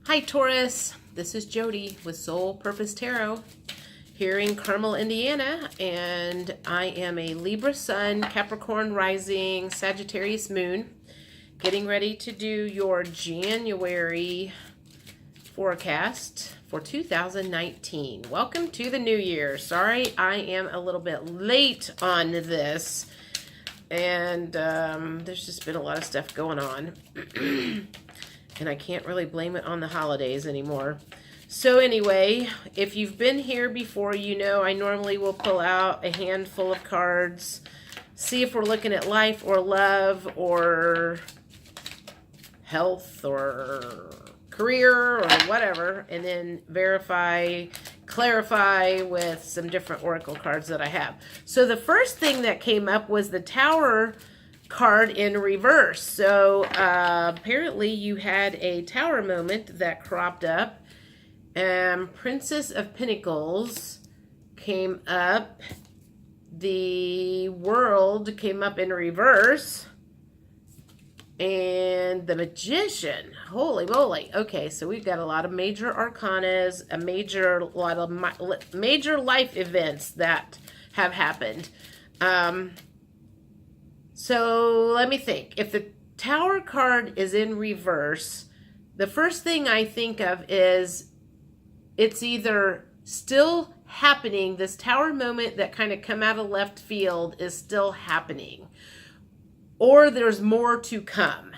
Hi Taurus, this is Jody with Soul Purpose Tarot here in Carmel, Indiana, and I am a Libra Sun, Capricorn Rising, Sagittarius Moon, getting ready to do your January forecast for 2019. Welcome to the new year. Sorry I am a little bit late on this, and there's just been a lot of stuff going on. And I can't really blame it on the holidays anymore. So anyway, if you've been here before, you know I normally will pull out a handful of cards, see if we're looking at life or love or health or career or whatever, and then verify, clarify with some different oracle cards that I have. So the first thing that came up was the Tower card in reverse. So apparently you had a Tower moment that cropped up. Princess of Pentacles came up. The World came up in reverse. And the Magician. Holy moly. Okay, so we've got a lot of major arcanas, a lot of major life events that have happened. So let me think. If the Tower card is in reverse, the first thing I think of is it's either still happening. This Tower moment that kind of come out of left field is still happening, or there's more to come.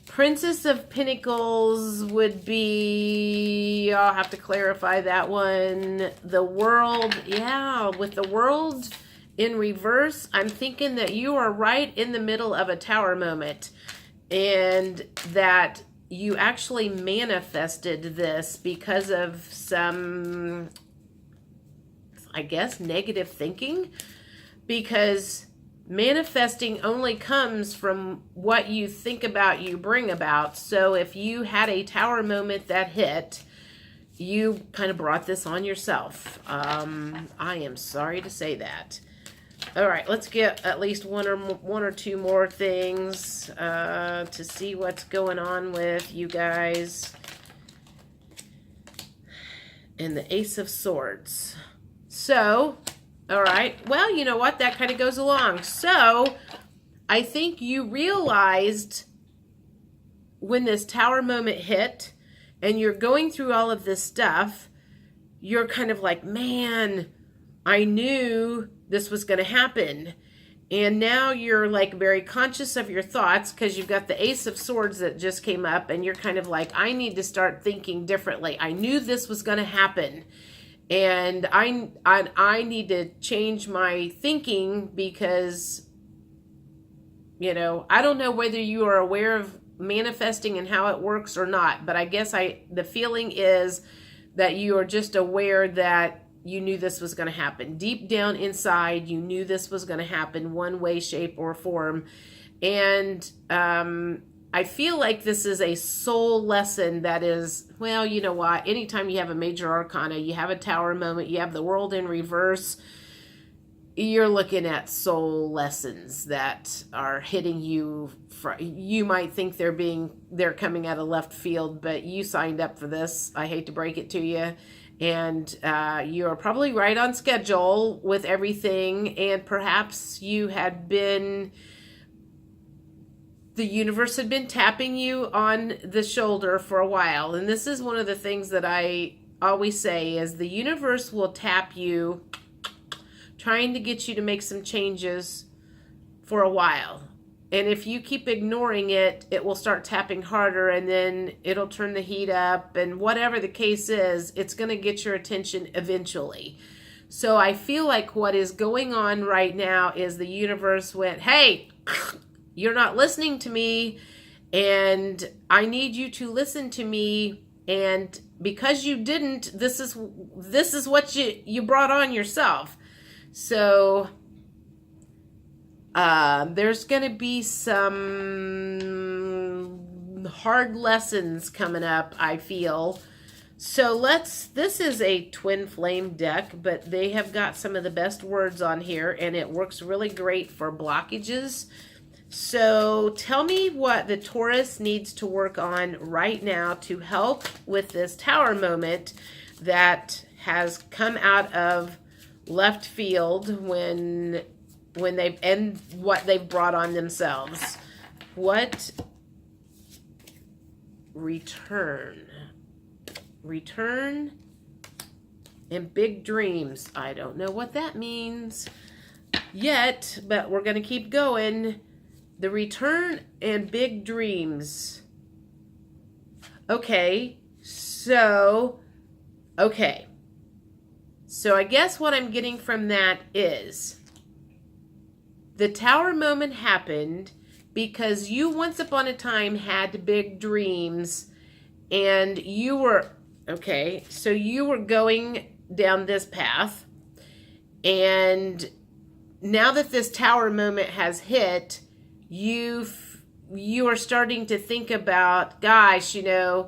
Princess of Pentacles would be, I'll have to clarify that one. The World, yeah, with the World in reverse, I'm thinking that you are right in the middle of a Tower moment, and that you actually manifested this because of some, I guess, negative thinking, because manifesting only comes from what you think about, you bring about. So if you had a Tower moment that hit, you kind of brought this on yourself. I am sorry to say that. All right, let's get at least one or two more things to see what's going on with you guys. And the Ace of Swords. So, all right, well, you know what? That kind of goes along. So, I think you realized when this Tower moment hit and you're going through all of this stuff, you're kind of like, man, I knew this was going to happen. And now you're like very conscious of your thoughts because you've got the Ace of Swords that just came up, and you're kind of like, I need to start thinking differently. I knew this was going to happen, and I need to change my thinking because, you know, I don't know whether you are aware of manifesting and how it works or not, but I guess the feeling is that you are just aware that you knew this was going to happen. Deep down inside, you knew this was going to happen one way, shape, or form. And I feel like this is a soul lesson that is, well, you know what? Anytime you have a major arcana, you have a Tower moment, you have the World in reverse, you're looking at soul lessons that are hitting you. You might think they're coming out of left field, but you signed up for this. I hate to break it to you. And you're probably right on schedule with everything, and perhaps you had been, the universe had been tapping you on the shoulder for a while. And this is one of the things that I always say is the universe will tap you, trying to get you to make some changes for a while. And if you keep ignoring it, it will start tapping harder, and then it'll turn the heat up, and whatever the case is, it's going to get your attention eventually. So I feel like what is going on right now is the universe went, hey, you're not listening to me, and I need you to listen to me, and because you didn't, this is what you brought on yourself. So there's going to be some hard lessons coming up, I feel. So this is a twin flame deck, but they have got some of the best words on here, and it works really great for blockages, So tell me what the Taurus needs to work on right now to help with this Tower moment that has come out of left field when they've and what they've brought on themselves. What return and big dreams. I don't know what that means yet, but we're going to keep going. The return and big dreams. Okay, so I guess what I'm getting from that is the Tower moment happened because you once upon a time had big dreams and you were, so you were going down this path, and now that this Tower moment has hit, you are starting to think about, gosh, I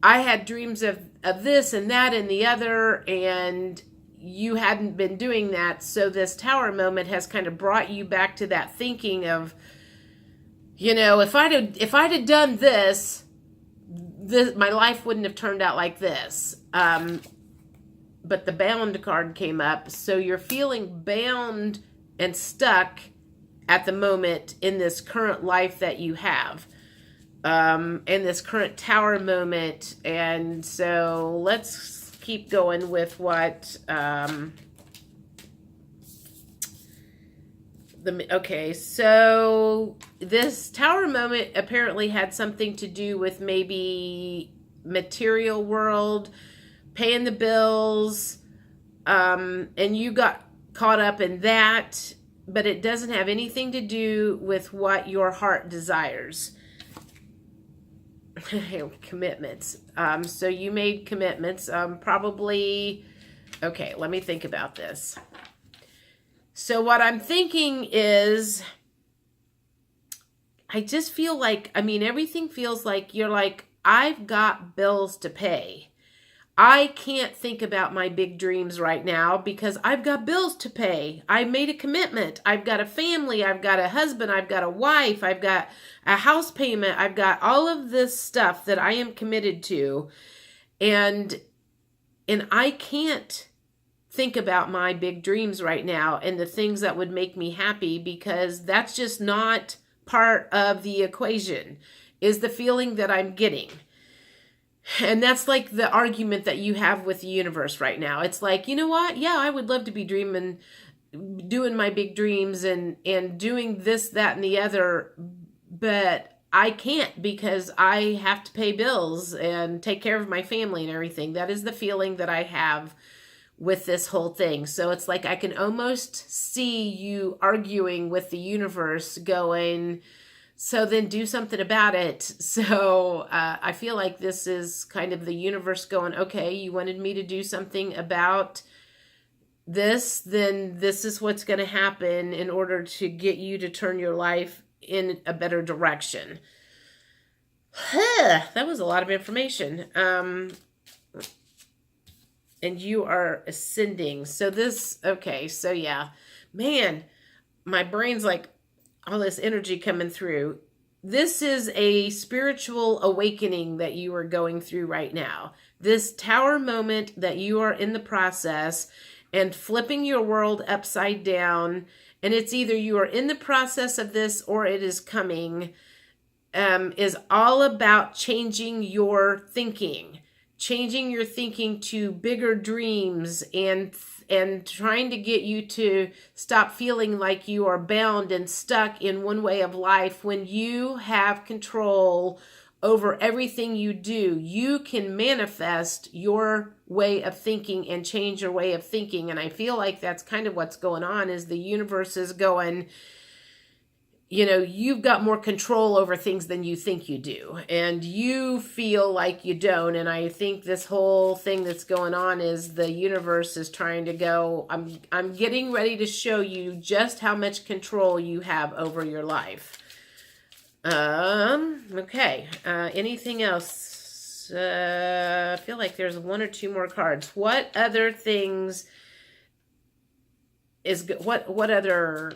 had dreams of this and that and the other, and you hadn't been doing that. So this Tower moment has kind of brought you back to that thinking of, if I'd have done this, my life wouldn't have turned out like this. But the bound card came up, so you're feeling bound and stuck at the moment in this current life that you have, in this current Tower moment. And so let's keep going with what, so this Tower moment apparently had something to do with maybe material world, paying the bills, and you got caught up in that, but it doesn't have anything to do with what your heart desires. Commitments. So you made commitments, probably. Okay, let me think about this. So what I'm thinking is, I just feel like, everything feels like you're like, I've got bills to pay. I can't think about my big dreams right now because I've got bills to pay. I made a commitment. I've got a family. I've got a husband. I've got a wife. I've got a house payment. I've got all of this stuff that I am committed to. And I can't think about my big dreams right now and the things that would make me happy, because that's just not part of the equation, is the feeling that I'm getting. And that's like the argument that you have with the universe right now. It's like, you know what? Yeah, I would love to be dreaming, doing my big dreams and doing this, that, and the other, but I can't because I have to pay bills and take care of my family and everything. That is the feeling that I have with this whole thing. So it's like I can almost see you arguing with the universe going, so then do something about it. So I feel like this is kind of the universe going, okay, you wanted me to do something about this, then this is what's going to happen in order to get you to turn your life in a better direction. That was a lot of information. And you are ascending. So this, so yeah, man, my brain's like, all this energy coming through. This is a spiritual awakening that you are going through right now. This Tower moment that you are in the process and flipping your world upside down. And it's either you are in the process of this or it is coming, is all about changing your thinking to bigger dreams and trying to get you to stop feeling like you are bound and stuck in one way of life. When you have control over everything you do, you can manifest your way of thinking and change your way of thinking. And I feel like that's kind of what's going on, is the universe is going, you've got more control over things than you think you do. And you feel like you don't. And I think this whole thing that's going on is the universe is trying to go, I'm getting ready to show you just how much control you have over your life. Okay. Anything else? I feel like there's one or two more cards. What other things what other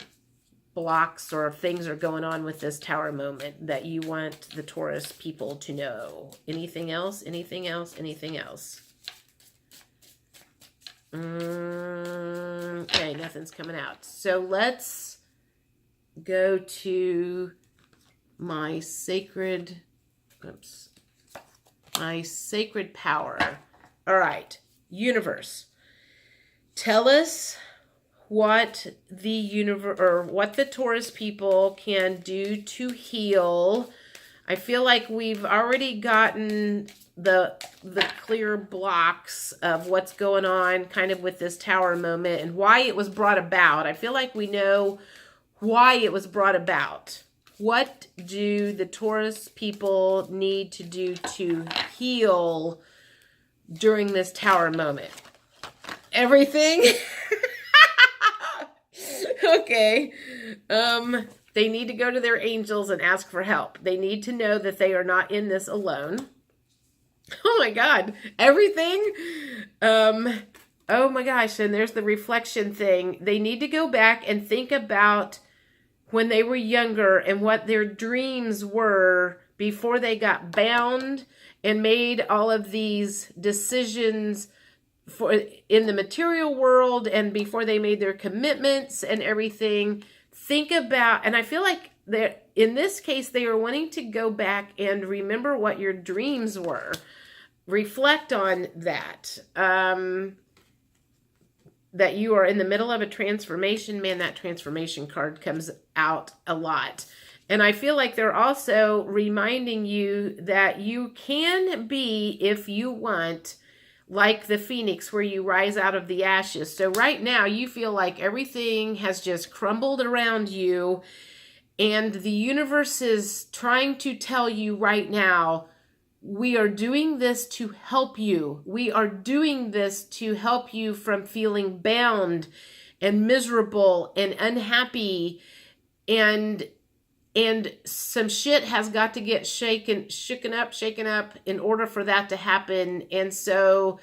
blocks or things are going on with this tower moment that you want the Taurus people to know? Anything else? Anything else? Anything else? Okay, nothing's coming out. So let's go to my sacred, my sacred power. All right, universe. Tell us what the universe, or what the Taurus people can do to heal. I feel like we've already gotten the clear blocks of what's going on kind of with this tower moment and why it was brought about. I feel like we know why it was brought about. What do the Taurus people need to do to heal during this tower moment? Everything. Okay. They need to go to their angels and ask for help. They need to know that they are not in this alone. Oh my God. Everything. Oh my gosh. And there's the reflection thing. They need to go back and think about when they were younger and what their dreams were before they got bound and made all of these decisions for in the material world, and before they made their commitments and everything. Think about, and I feel like in this case, they are wanting to go back and remember what your dreams were. Reflect on that. That you are in the middle of a transformation. Man, that transformation card comes out a lot. And I feel like they're also reminding you that you can be, if you want, like the phoenix, where you rise out of the ashes. So right now you feel like everything has just crumbled around you, and the universe is trying to tell you right now, we are doing this to help you. We are doing this to help you from feeling bound and miserable and unhappy, and some shit has got to get shaken up in order for that to happen. And so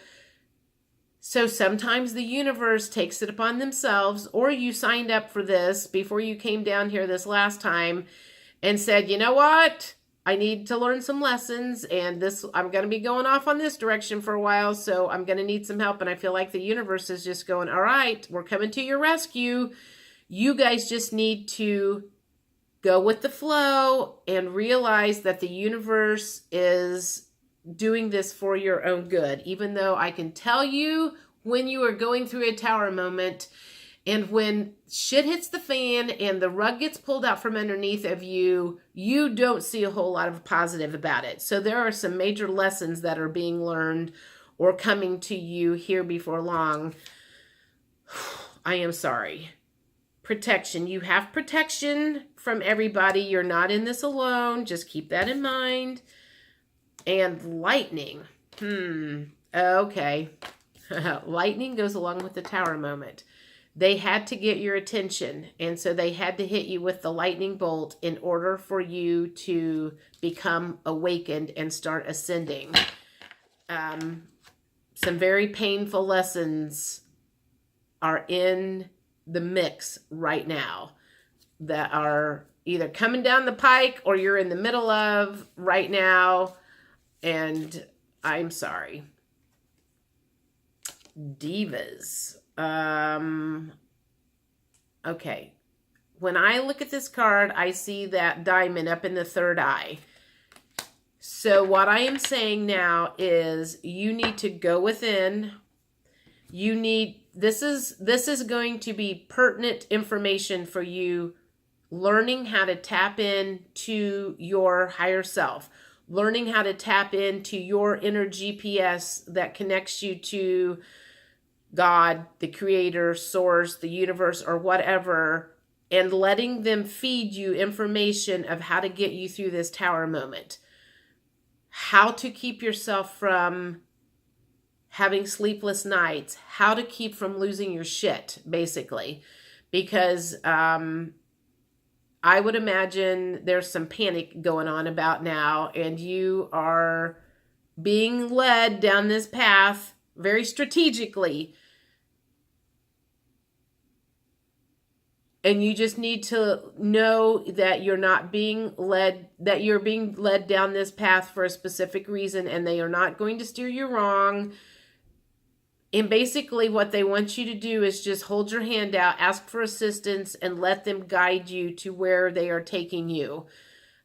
sometimes the universe takes it upon themselves, or you signed up for this before you came down here this last time and said, you know what? I need to learn some lessons, and I'm going to be going off on this direction for a while, so I'm going to need some help. And I feel like the universe is just going, all right, we're coming to your rescue. You guys just need to go with the flow and realize that the universe is doing this for your own good. Even though I can tell you, when you are going through a tower moment and when shit hits the fan and the rug gets pulled out from underneath of you, you don't see a whole lot of positive about it. So there are some major lessons that are being learned or coming to you here before long. I am sorry. Protection. You have protection from everybody. You're not in this alone. Just keep that in mind. And lightning. Okay. Lightning goes along with the tower moment. They had to get your attention, and so they had to hit you with the lightning bolt in order for you to become awakened and start ascending. Some very painful lessons are in the mix right now that are either coming down the pike or you're in the middle of right now, and I'm sorry. Divas. Okay. When I look at this card, I see that diamond up in the third eye. So what I am saying now is you need to go within. This is going to be pertinent information for you, learning how to tap in to your higher self, learning how to tap into your inner GPS that connects you to God, the creator, source, the universe, or whatever, and letting them feed you information of how to get you through this tower moment. How to keep yourself from having sleepless nights, how to keep from losing your shit, basically. Because I would imagine there's some panic going on about now, and you are being led down this path very strategically. And you just need to know that you're not being led, that you're being led down this path for a specific reason, and they are not going to steer you wrong. And basically what they want you to do is just hold your hand out, ask for assistance, and let them guide you to where they are taking you.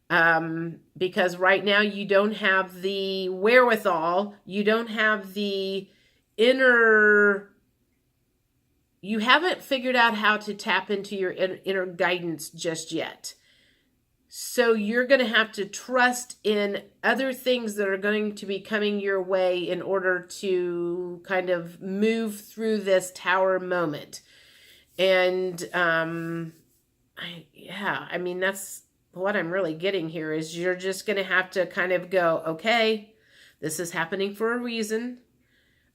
Because right now you don't have the wherewithal, you don't have the you haven't figured out how to tap into your inner guidance just yet. So you're going to have to trust in other things that are going to be coming your way in order to kind of move through this tower moment. And that's what I'm really getting here is you're just going to have to kind of go, okay, this is happening for a reason.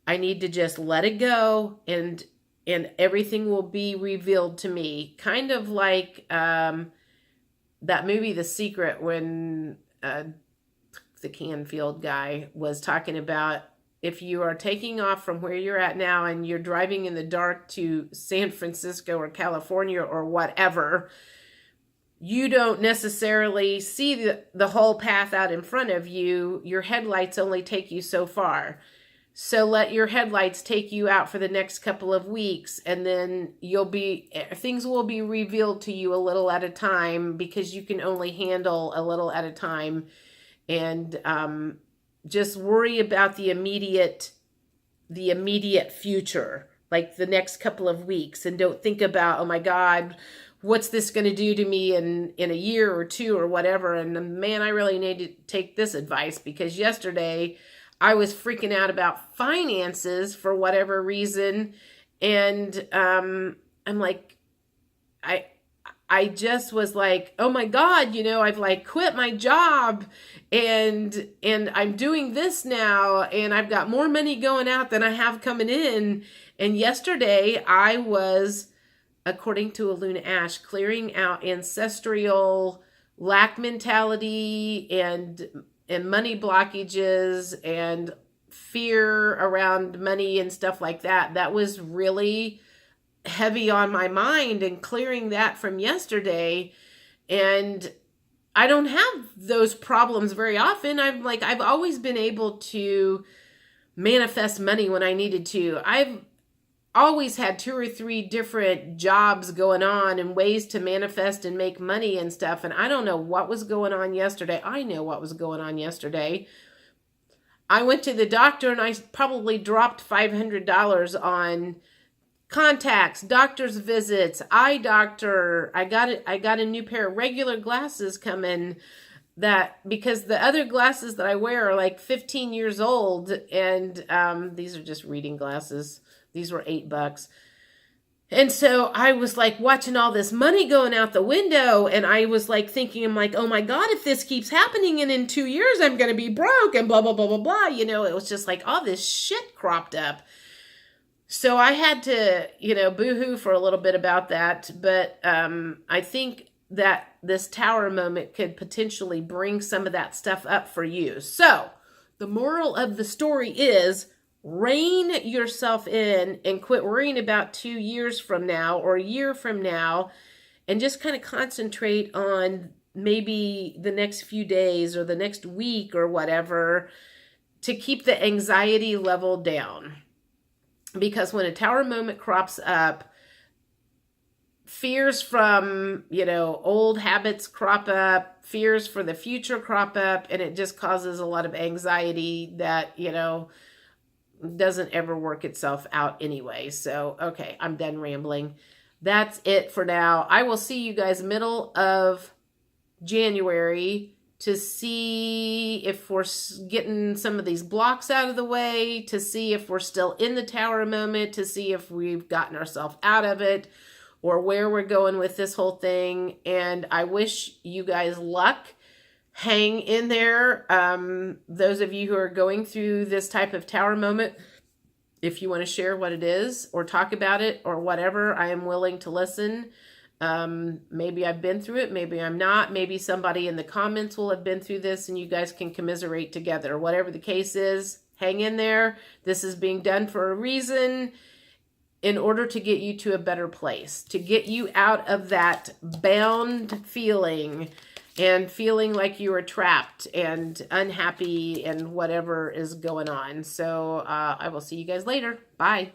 I need to just let it go, and everything will be revealed to me. Kind of like that movie, The Secret, when the Canfield guy was talking about if you are taking off from where you're at now and you're driving in the dark to San Francisco or California or whatever, you don't necessarily see the whole path out in front of you. Your headlights only take you so far. So let your headlights take you out for the next couple of weeks, and then things will be revealed to you a little at a time, because you can only handle a little at a time. And just worry about the immediate future, like the next couple of weeks, and don't think about, oh my God, what's this going to do to me in a year or two or whatever. And man, I really need to take this advice, because yesterday I was freaking out about finances for whatever reason. And I'm like, I just was like, oh my God, I've like quit my job and I'm doing this now, and I've got more money going out than I have coming in. And yesterday I was, according to Aluna Ash, clearing out ancestral lack mentality and money blockages and fear around money and stuff like that. That was really heavy on my mind, and clearing that from yesterday. And I don't have those problems very often. I've always been able to manifest money when I needed to. I've always had 2 or 3 different jobs going on and ways to manifest and make money and stuff. And I don't know what was going on yesterday. I know what was going on yesterday. I went to the doctor and I probably dropped $500 on contacts, doctor's visits, eye doctor. I got a new pair of regular glasses coming, because the other glasses that I wear are like 15 years old. And these are just reading glasses. These were $8. And so I was like watching all this money going out the window, and I was like thinking, I'm like, oh my God, if this keeps happening and in 2 years I'm going to be broke and blah, blah, blah, blah, blah. It was just like all this shit cropped up. So I had to, boo-hoo for a little bit about that. But I think that this tower moment could potentially bring some of that stuff up for you. So the moral of the story is, rein yourself in and quit worrying about 2 years from now or a year from now, and just kind of concentrate on maybe the next few days or the next week or whatever, to keep the anxiety level down. Because when a tower moment crops up, fears from, old habits crop up, fears for the future crop up, and it just causes a lot of anxiety that, doesn't ever work itself out anyway. So, okay, I'm done rambling. That's it for now. I will see you guys middle of January to see if we're getting some of these blocks out of the way, to see if we're still in the tower moment, to see if we've gotten ourselves out of it, or where we're going with this whole thing. And I wish you guys luck. Hang in there. Those of you who are going through this type of tower moment, if you want to share what it is or talk about it or whatever, I am willing to listen. Maybe I've been through it. Maybe I'm not. Maybe somebody in the comments will have been through this and you guys can commiserate together. Whatever the case is, hang in there. This is being done for a reason. in order to get you to a better place, to get you out of that bound feeling and feeling like you are trapped and unhappy and whatever is going on. So I will see you guys later. Bye.